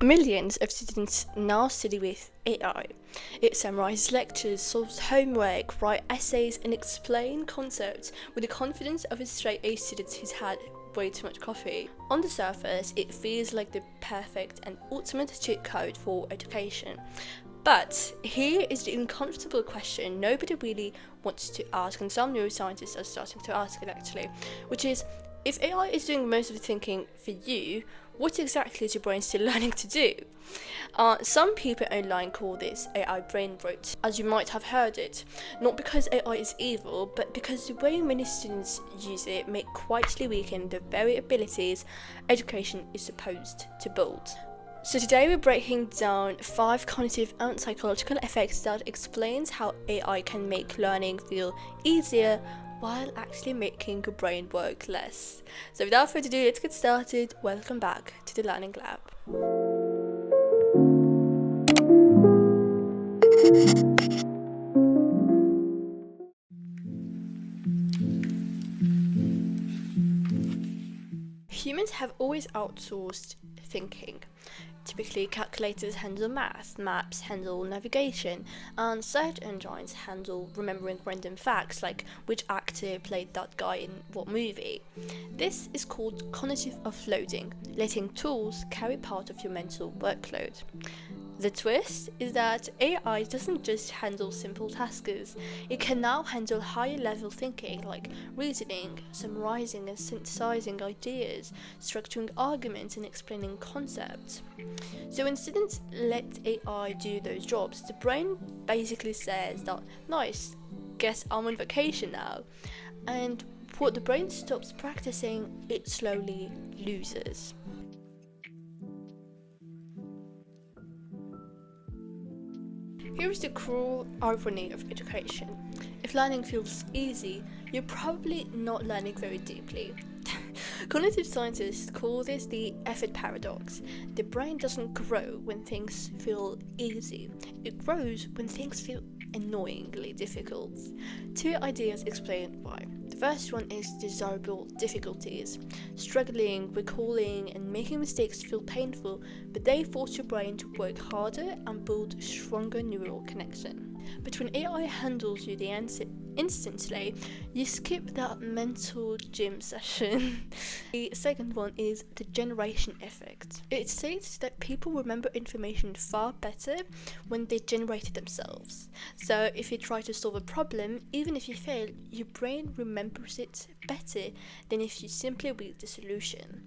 Millions of students now study with AI. It summarizes lectures, solves homework, writes essays, and explains concepts with the confidence of a straight A student who's had way too much coffee. On the surface, it feels like the perfect and ultimate cheat code for education. But here is the uncomfortable question nobody really wants to ask, and some neuroscientists are starting to ask it actually, which is, if AI is doing most of the thinking for you, what exactly is your brain still learning to do? Some people online call this AI brain rot, as you might have heard it, not because AI is evil, but because the way many students use it may quietly weaken the very abilities education is supposed to build. So today we're breaking down 5 cognitive and psychological effects that explains how AI can make learning feel easier while actually making your brain work less. So without further ado, let's get started. Welcome back to the Learning Lab. Humans have always outsourced thinking. Typically, calculators handle math, maps handle navigation, and search engines handle remembering random facts like which actor played that guy in what movie. This is called cognitive offloading, letting tools carry part of your mental workload. The twist is that AI doesn't just handle simple tasks, it can now handle higher level thinking like reasoning, summarizing and synthesizing ideas, structuring arguments and explaining concepts. So when students let AI do those jobs, the brain basically says that, nice, guess I'm on vacation now. And what the brain stops practicing, it slowly loses. Here is the cruel irony of education. If learning feels easy, you're probably not learning very deeply. Cognitive scientists call this the effort paradox. The brain doesn't grow when things feel easy. It grows when things feel annoyingly difficult. 2 ideas explain why. The first one is desirable difficulties. Struggling, recalling, and making mistakes feel painful, but they force your brain to work harder and build stronger neural connection. But when AI handles you the answer instantly, you skip that mental gym session. The second one is the generation effect. It states that people remember information far better when they generate it themselves. So if you try to solve a problem, even if you fail, your brain remembers it better than if you simply read the solution.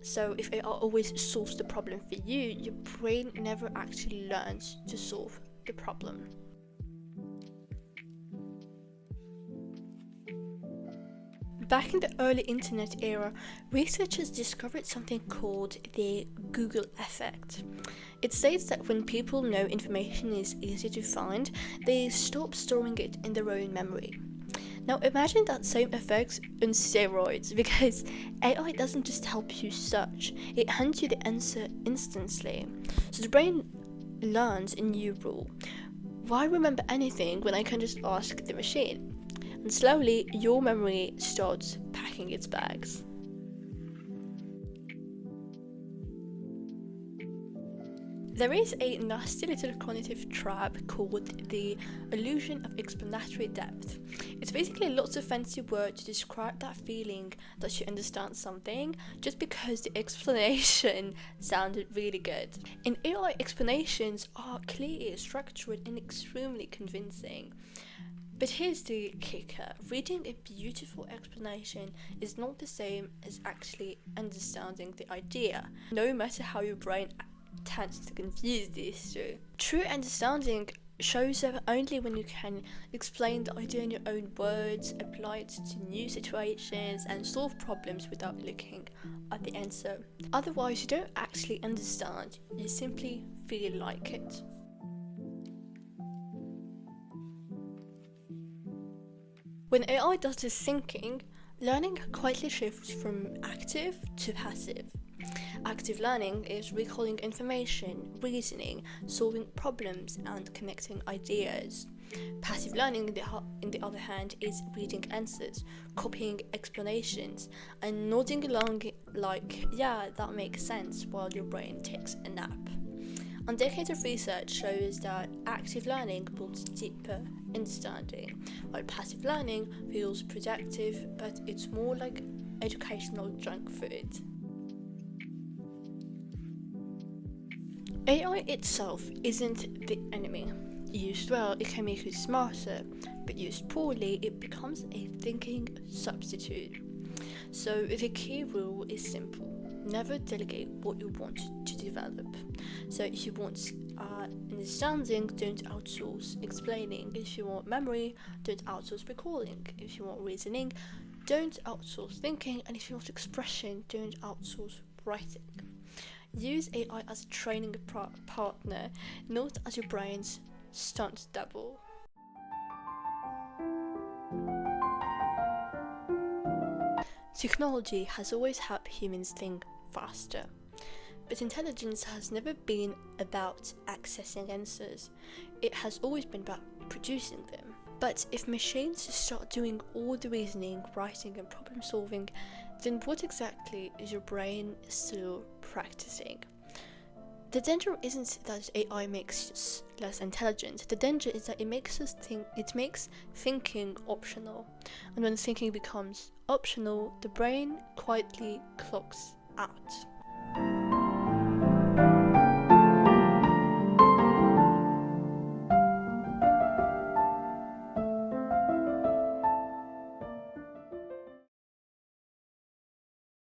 So if AI always solves the problem for you, your brain never actually learns to solve the problem. Back in the early internet era, researchers discovered something called the Google effect. It states that when people know information is easy to find, they stop storing it in their own memory. Now imagine that same effect on steroids, because AI doesn't just help you search, it hands you the answer instantly. So the brain learns a new rule. Why remember anything when I can just ask the machine? And slowly, your memory starts packing its bags. There is a nasty little cognitive trap called the illusion of explanatory depth. It's basically lots of fancy words to describe that feeling that you understand something just because the explanation sounded really good. And AI explanations are clear, structured, and extremely convincing. But here's the kicker. Reading a beautiful explanation is not the same as actually understanding the idea, no matter how your brain tends to confuse these two. True understanding shows up only when you can explain the idea in your own words, apply it to new situations, and solve problems without looking at the answer. Otherwise, you don't actually understand, you simply feel like it. When AI does this thinking, learning quietly shifts from active to passive. Active learning is recalling information, reasoning, solving problems, and connecting ideas. Passive learning, in the other hand, is reading answers, copying explanations, and nodding along like, yeah, that makes sense, while your brain takes a nap. And decades of research shows that active learning builds deeper understanding, while passive learning feels productive, but it's more like educational junk food. AI itself isn't the enemy. Used well, it can make you smarter, but used poorly, it becomes a thinking substitute. So the key rule is simple. Never delegate what you want to develop. So if you want understanding, don't outsource explaining. If you want memory, don't outsource recalling. If you want reasoning, don't outsource thinking. And if you want expression, don't outsource writing. Use AI as a training partner, not as your brain's stunt double. Technology has always helped humans think faster, but intelligence has never been about accessing answers. It has always been about producing them. But if machines start doing all the reasoning, writing, and problem solving, then what exactly is your brain still practicing? The danger isn't that AI makes us less intelligent. The danger is that it makes thinking optional. And when thinking becomes optional, the brain quietly clocks out.